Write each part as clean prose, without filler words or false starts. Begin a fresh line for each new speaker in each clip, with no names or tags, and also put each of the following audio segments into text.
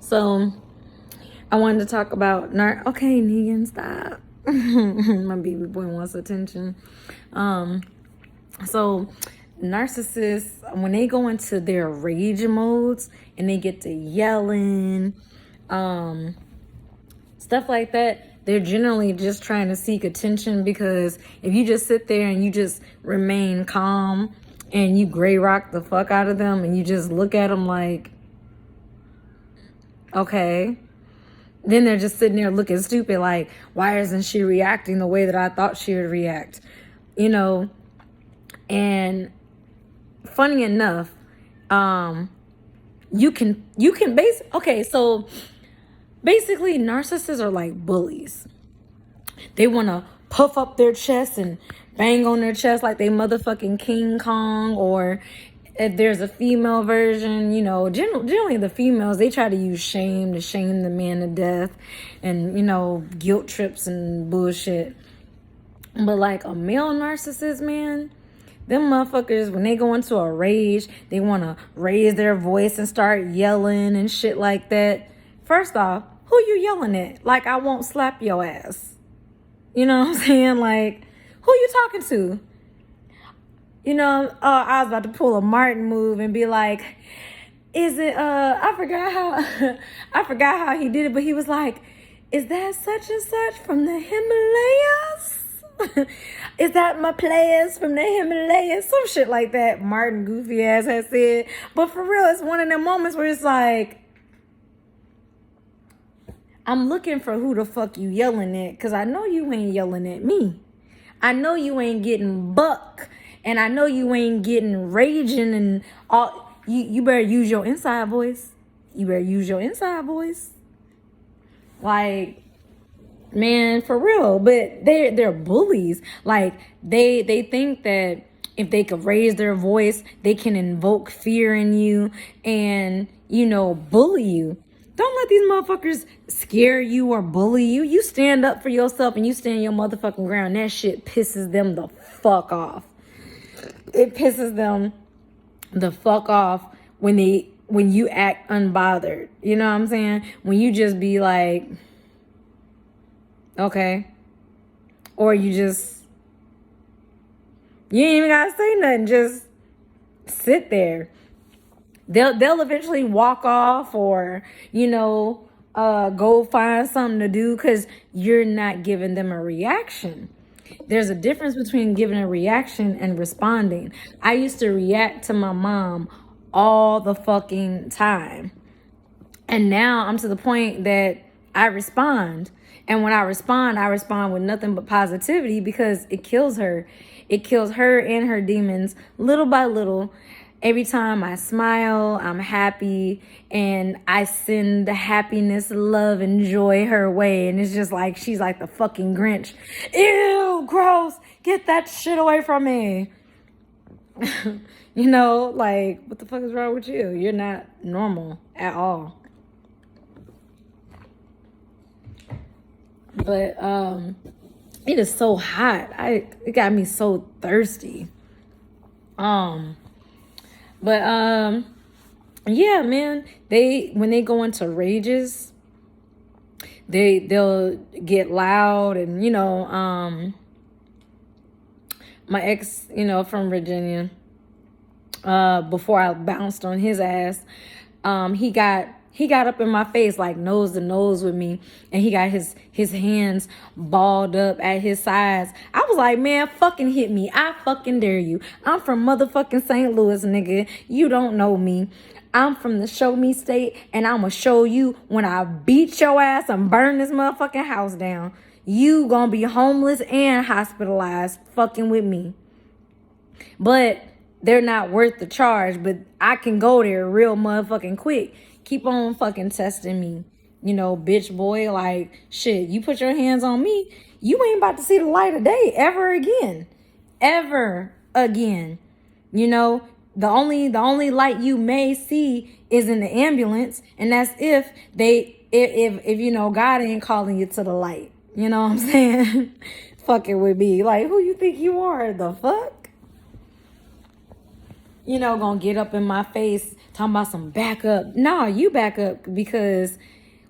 So I wanted to talk about okay, Negan, stop. My baby boy wants attention. So narcissists, when they go into their rage modes and they get to yelling, stuff like that, they're generally just trying to seek attention, because if you just sit there and you just remain calm and you gray rock the fuck out of them and you just look at them like, okay, then they're just sitting there looking stupid like, why isn't she reacting the way that I thought she would react? You know, and funny enough, you can okay, so basically narcissists are like bullies. They want to puff up their chest and bang on their chest like they motherfucking King Kong. Or if there's a female version, you know, generally the females, they try to use shame to shame the man to death, and, you know, guilt trips and bullshit. But like a male narcissist, man, them motherfuckers, when they go into a rage, they want to raise their voice and start yelling and shit like that. First off, who you yelling at? Like, I won't slap your ass. You know what I'm saying? Like, who you talking to? You know, I was about to pull a Martin move and be like, is it, I forgot how he did it, but he was like, is that such and such from the Himalayas? Is that my players from the Himalayas? Some shit like that Martin goofy ass has said. But for real, it's one of them moments where it's like, I'm looking for who the fuck you yelling at, because I know you ain't yelling at me. I know you ain't getting buck, and I know you ain't getting raging and all. You better use your inside voice. You better use your inside voice. Like, man, for real. But they're bullies. Like, they think that if they could raise their voice, they can invoke fear in you and, you know, bully you. Don't let these motherfuckers scare you or bully you. You stand up for yourself and you stand your motherfucking ground. That shit pisses them the fuck off. It pisses them the fuck off when you act unbothered. You know what I'm saying? When you just be like, okay. Or you ain't even gotta say nothing. Just sit there. They'll eventually walk off, or, you know, go find something to do, because you're not giving them a reaction. There's a difference between giving a reaction and responding. I used to react to my mom all the fucking time. And now I'm to the point that I respond. And when I respond with nothing but positivity, because it kills her. It kills her and her demons little by little. Every time I smile, I'm happy, and I send the happiness, love, and joy her way. And it's just like, she's like the fucking Grinch. Ew, gross. Get that shit away from me. You know, like, what the fuck is wrong with you? You're not normal at all. But it is so hot. It got me so thirsty. But yeah, man, when they go into rages, they'll get loud. And, you know, my ex, you know, from Virginia, before I bounced on his ass, he got up in my face, like nose to nose with me, and he got his hands balled up at his sides. I was like, man, fucking hit me. I fucking dare you. I'm from motherfucking St. Louis, nigga. You don't know me. I'm from the show me state, and I'ma show you when I beat your ass and burn this motherfucking house down. You gonna be homeless and hospitalized fucking with me. But they're not worth the charge, but I can go there real motherfucking quick. Keep on fucking testing me, you know, bitch boy. Like, shit, you put your hands on me, you ain't about to see the light of day ever again. You know, the only light you may see is in the ambulance, and that's if you know, God ain't calling you to the light. You know what I'm saying? Fucking with me. Like, who you think you are? The fuck? gonna get up in my face talking about some backup. Nah, you back up because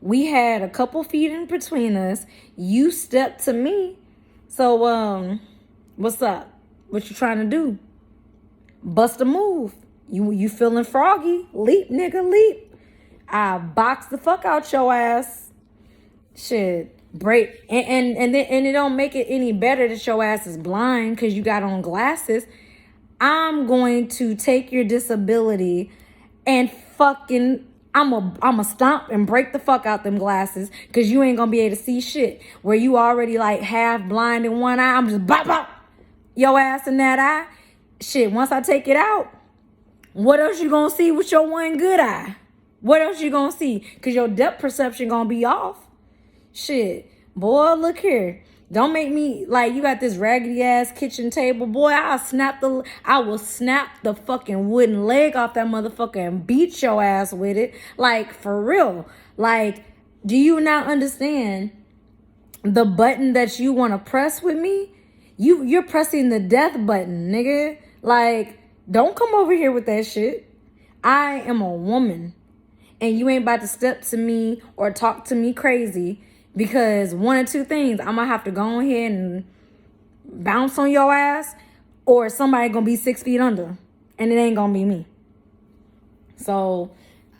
we had a couple feet in between us. You stepped to me. So, what's up? What you trying to do? Bust a move. You feeling froggy? Leap, nigga, leap. I box the fuck out your ass. Shit. Break and it don't make it any better that your ass is blind because you got on glasses. I'm going to take your disability and fucking I'm a stomp and break the fuck out them glasses because you ain't gonna be able to see shit. Where you already like half blind in one eye, I'm just bop bop your ass in that eye. Shit, once I take it out, what else you gonna see with your one good eye? What else you gonna see? Because your depth perception gonna be off. Shit, boy, look here. Don't make me like you got this raggedy ass kitchen table, boy. I will snap the fucking wooden leg off that motherfucker and beat your ass with it. Like for real. Like, do you not understand the button that you want to press with me? You're pressing the death button, nigga. Like, don't come over here with that shit. I am a woman, and you ain't about to step to me or talk to me crazy. Because one or two things, I'm going to have to go ahead and bounce on your ass, or somebody going to be 6 feet under, and it ain't going to be me. So,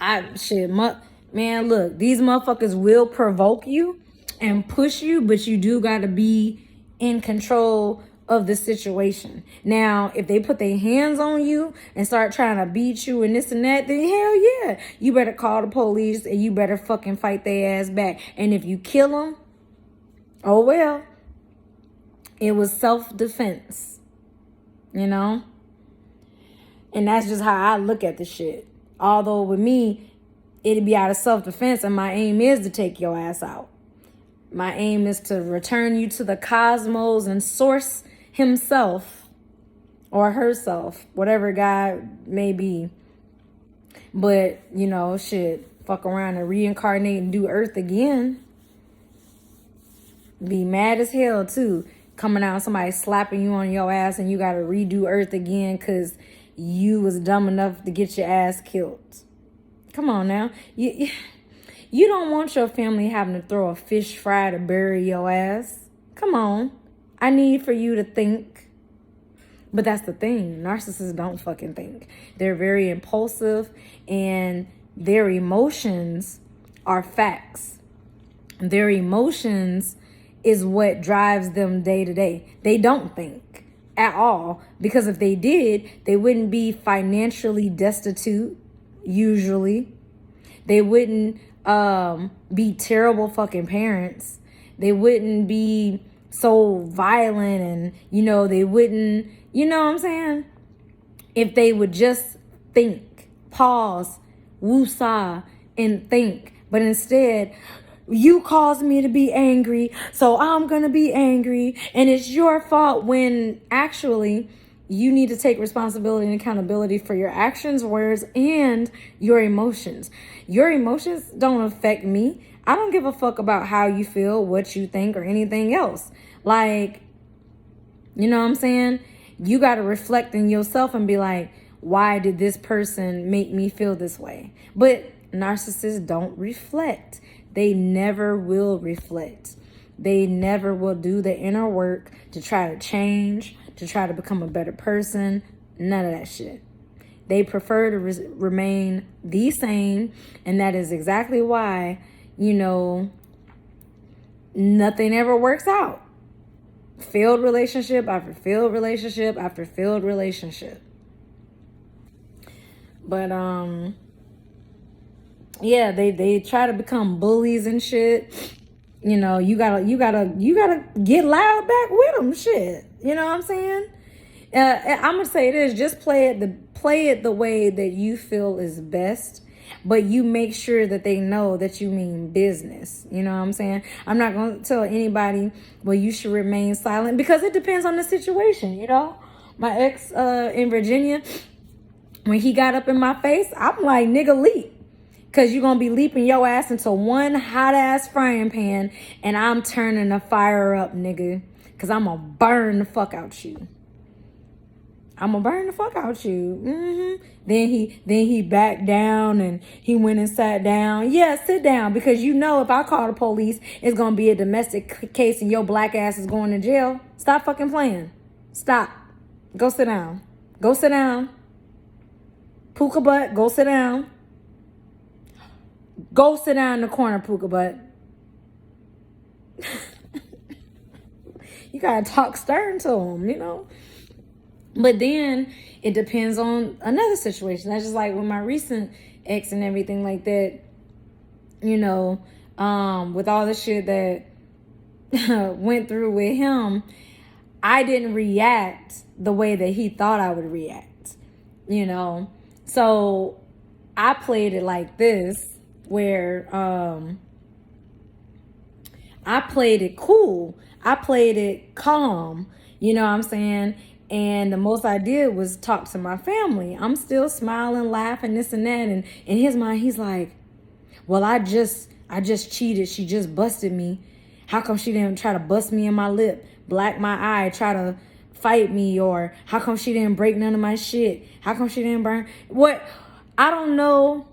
man, look, these motherfuckers will provoke you and push you, but you do got to be in control of the situation. Now, if they put their hands on you and start trying to beat you and this and that, then hell yeah, you better call the police and you better fucking fight their ass back. And if you kill them, oh well, it was self-defense, And that's just how I look at the shit. Although with me, it'd be out of self-defense, and my aim is to take your ass out. My aim is to return you to the cosmos and source himself or herself, whatever God may be. But, shit, fuck around and reincarnate and do Earth again. Be mad as hell, too. Coming out, somebody slapping you on your ass and you got to redo Earth again because you was dumb enough to get your ass killed. Come on now. You don't want your family having to throw a fish fry to bury your ass. Come on. I need for you to think. But that's the thing. Narcissists don't fucking think. They're very impulsive, and their emotions are facts. Their emotions is what drives them day to day. They don't think at all, because if they did, they wouldn't be financially destitute, usually. They wouldn't be terrible fucking parents. They wouldn't be so violent, and they wouldn't, what I'm saying? If they would just think, pause, woosah, and think. But instead, you caused me to be angry, so I'm gonna be angry, and it's your fault, when actually you need to take responsibility and accountability for your actions, words, and your emotions. Your emotions don't affect me. I don't give a fuck about how you feel, what you think, or anything else. Like, what I'm saying? You got to reflect in yourself and be like, why did this person make me feel this way? But narcissists don't reflect. They never will reflect. They never will do the inner work to try to change, to try to become a better person. None of that shit. They prefer to remain the same, and that is exactly why, nothing ever works out. Failed relationship after failed relationship after failed relationship. But yeah, they try to become bullies and shit. You gotta get loud back with them. Shit, you know what I'm saying? I'm gonna say this: just play it the way that you feel is best, but you make sure that they know that you mean business. You know what I'm saying? I'm not gonna tell anybody, well, you should remain silent, because it depends on the situation. My ex in Virginia, when he got up in my face, I'm like, nigga, leap. Because you're going to be leaping your ass into one hot-ass frying pan, and I'm turning the fire up, nigga. Because I'm going to burn the fuck out you. I'm gonna burn the fuck out you. Then he backed down and he went and sat down. Yeah, sit down, because you know if I call the police, it's gonna be a domestic case and your black ass is going to jail. Stop fucking playing. Stop. Go sit down. Go sit down. Puka butt, go sit down. Go sit down in the corner, Puka butt. You gotta talk stern to him, you know. But then it depends on another situation. That's just like with my recent ex and everything like that. You know, with all the shit that went through with him, I didn't react the way that he thought I would react. You know, so I played it like this, where I played it cool. I played it calm. You know what I'm saying? And the most I did was talk to my family. I'm still smiling, laughing, this and that. And in his mind, he's like, well, I just cheated. She just busted me. How come she didn't try to bust me in my lip, black my eye, try to fight me? Or how come she didn't break none of my shit? How come she didn't burn? What? I don't know.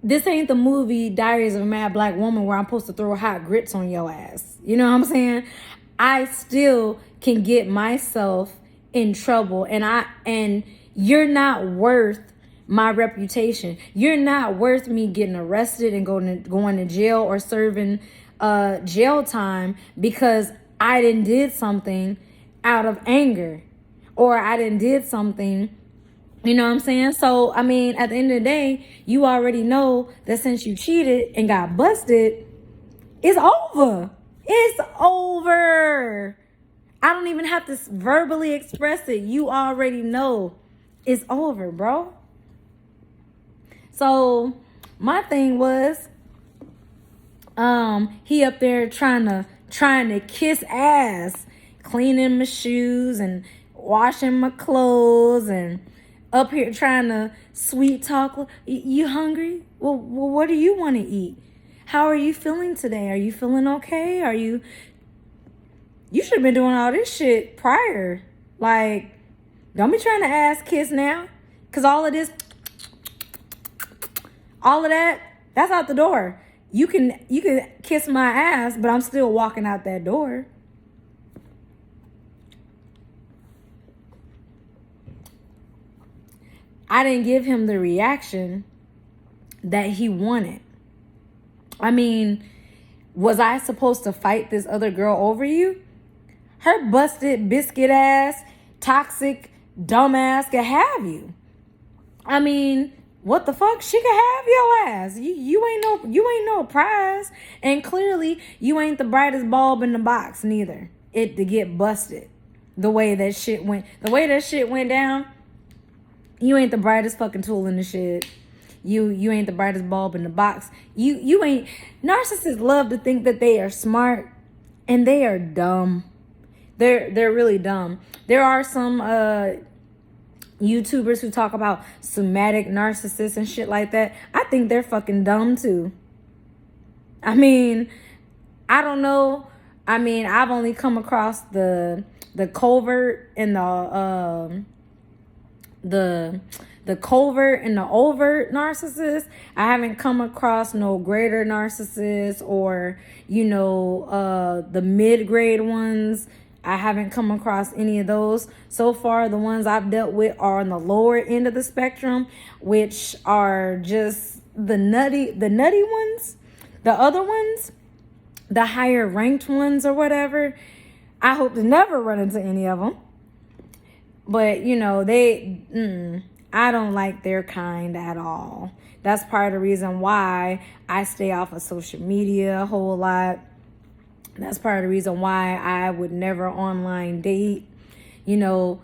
This ain't the movie Diaries of a Mad Black Woman where I'm supposed to throw hot grits on your ass. You know what I'm saying? I still can get myself in trouble, and you're not worth my reputation. You're not worth me getting arrested and going to jail or serving jail time because I didn't did something out of anger, or I didn't did something. You know what I'm saying? So, I mean, at the end of the day, you already know that since you cheated and got busted, it's over. It's over. I don't even have to verbally express it. You already know it's over, bro. So, my thing was, he up there trying to kiss ass, cleaning my shoes and washing my clothes, and up here trying to sweet talk. You hungry? Well, what do you want to eat? How are you feeling today? Are you feeling okay? You should have been doing all this shit prior. Like, don't be trying to ass kiss now. Because all of that, that's out the door. You can kiss my ass, but I'm still walking out that door. I didn't give him the reaction that he wanted. I mean, was I supposed to fight this other girl over you? Her busted, biscuit ass, toxic, dumbass could have you. I mean, what the fuck? She could have your ass. You ain't no prize. And clearly, you ain't the brightest bulb in the box neither. It to get busted. The way that shit went down. You ain't the brightest fucking tool in the shed. You ain't the brightest bulb in the box. You ain't. Narcissists love to think that they are smart, and they are dumb. They're really dumb. There are some YouTubers who talk about somatic narcissists and shit like that. I think they're fucking dumb too. I mean, I don't know. I mean, I've only come across the covert and the covert and the overt narcissist. I haven't come across no greater narcissists or, the mid-grade ones. I haven't come across any of those. So far, the ones I've dealt with are on the lower end of the spectrum, which are just the nutty ones. The other ones, the higher ranked ones or whatever, I hope to never run into any of them. But, I don't like their kind at all. That's part of the reason why I stay off of social media a whole lot. That's part of the reason why I would never online date. The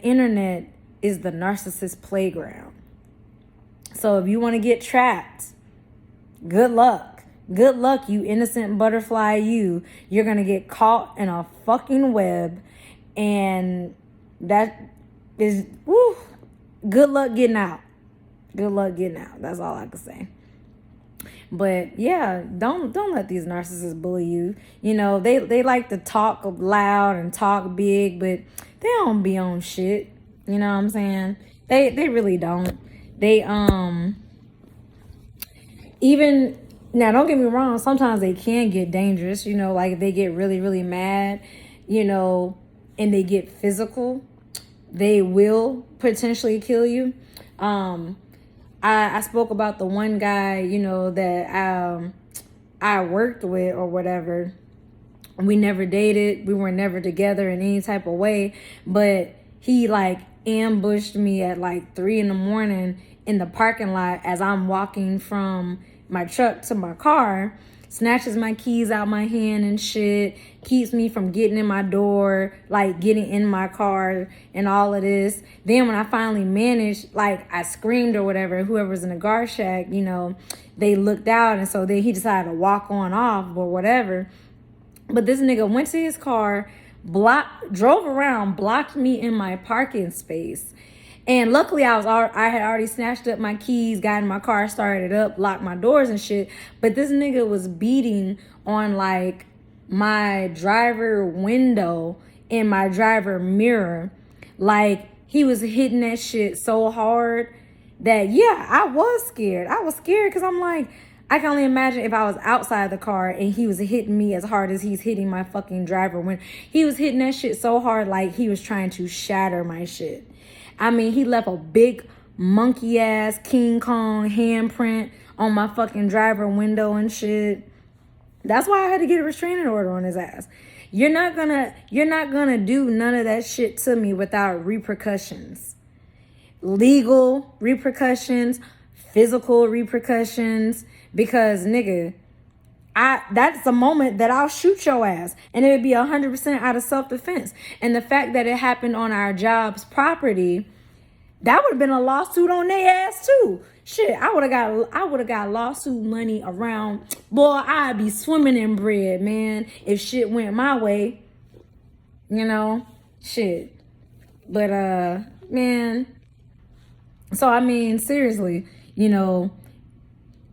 internet is the narcissist playground. So if you want to get trapped, good luck. Good luck, you innocent butterfly, you. You're going to get caught in a fucking web. And that is, good luck getting out. Good luck getting out. That's all I can say. But yeah, don't let these narcissists bully you. They like to talk loud and talk big, but they don't be on shit. You know what I'm saying? They really don't. They even now, don't get me wrong, sometimes they can get dangerous, you know, like if they get really, really mad, you know, and they get physical, they will potentially kill you. I spoke about the one guy, you know, that I worked with or whatever. We never dated. We were never together in any type of way. But he like ambushed me at like 3 a.m. in the parking lot as I'm walking from my truck to my car, snatches my keys out my hand and shit, keeps me from getting in my door, like getting in my car and all of this. Then when I finally managed, like I screamed or whatever, whoever's in the guard shack, you know, they looked out, and so then he decided to walk on off or whatever. But this nigga went to his car, drove around, blocked me in my parking space. And luckily I had already snatched up my keys, got in my car, started up, locked my doors and shit. But this nigga was beating on like my driver window and my driver mirror. Like he was hitting that shit so hard that, yeah, I was scared. I was scared because I'm like, I can only imagine if I was outside the car and he was hitting me as hard as he's hitting my fucking driver window. He was hitting that shit so hard like he was trying to shatter my shit. I mean, he left a big monkey ass King Kong handprint on my fucking driver window and shit. That's why I had to get a restraining order on his ass. You're not gonna do none of that shit to me without repercussions. Legal repercussions, physical repercussions, because nigga, that's the moment that I'll shoot your ass, and it would be 100% out of self-defense. And the fact that it happened on our job's property, that would have been a lawsuit on their ass too. Shit, I would have got lawsuit money around. Boy, I'd be swimming in bread, man, if shit went my way. You know, shit. But man, so I mean, seriously, you know,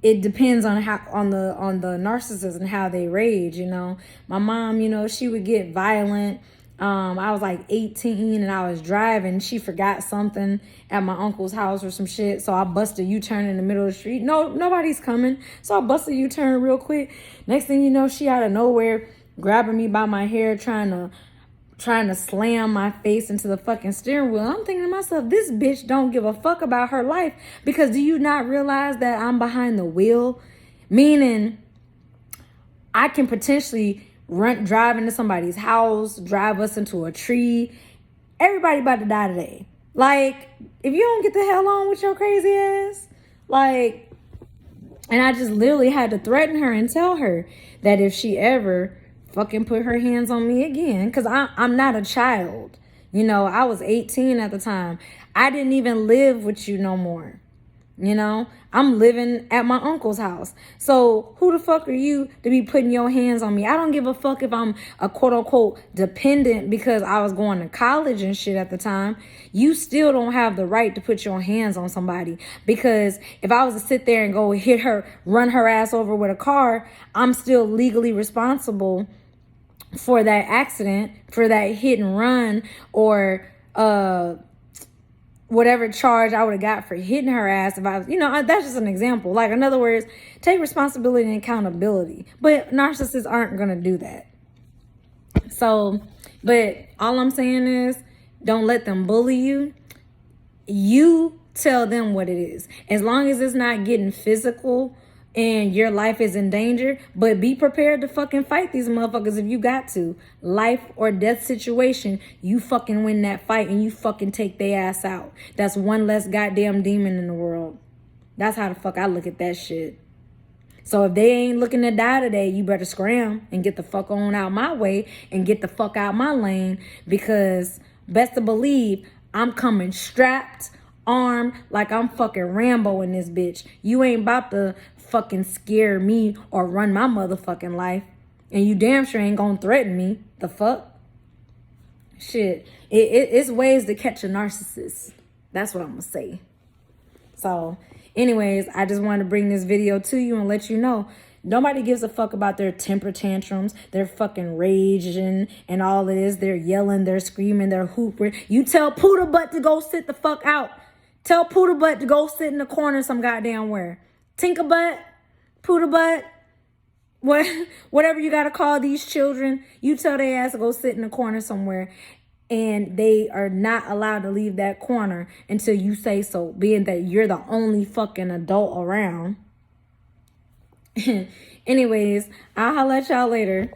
it depends on how on the narcissist and how they rage. You know, my mom, you know, she would get violent. I was like 18 and I was driving. She forgot something at my uncle's house or some shit, so I busted a U-turn in the middle of the street. No, nobody's coming, so I busted a U-turn real quick. Next thing you know, she out of nowhere grabbing me by my hair, trying to slam my face into the fucking steering wheel. I'm thinking to myself, this bitch don't give a fuck about her life, because do you not realize that I'm behind the wheel? Meaning I can potentially drive into somebody's house, drive us into a tree. Everybody about to die today. Like, if you don't get the hell on with your crazy ass, like, and I just literally had to threaten her and tell her that if she ever fucking put her hands on me again, because I'm not a child. You know, I was 18 at the time. I didn't even live with you no more. You know, I'm living at my uncle's house. So who the fuck are you to be putting your hands on me? I don't give a fuck if I'm a quote unquote dependent because I was going to college and shit at the time. You still don't have the right to put your hands on somebody, because if I was to sit there and go hit her, run her ass over with a car, I'm still legally responsible for that accident, for that hit and run, or whatever charge I would have got for hitting her ass if I was, you know, that's just an example. Like, in other words, take responsibility and accountability. But narcissists aren't going to do that. So, but all I'm saying is, don't let them bully you. You tell them what it is. As long as it's not getting physical and your life is in danger, but be prepared to fucking fight these motherfuckers if you got to. Life or death situation, you fucking win that fight and you fucking take their ass out. That's one less goddamn demon in the world. That's how the fuck I look at that shit. So if they ain't looking to die today, you better scram and get the fuck on out my way and get the fuck out my lane, because best to believe I'm coming strapped, armed, like I'm fucking Rambo in this bitch. You ain't about to fucking scare me or run my motherfucking life, and you damn sure ain't gonna threaten me. The fuck? Shit, it's ways to catch a narcissist. That's what I'm gonna say. So anyways, I just wanted to bring this video to you and let you know Nobody gives a fuck about their temper tantrums, their fucking raging and all it is. They're yelling, they're screaming, they're hooping. You tell Poodle Butt to go sit the fuck out. Tell Poodle Butt to go sit in the corner some goddamn where. Tinker Butt, Poodle Butt, whatever you gotta call these children, you tell their ass to go sit in the corner somewhere. And they are not allowed to leave that corner until you say so, being that you're the only fucking adult around. Anyways, I'll holler at y'all later.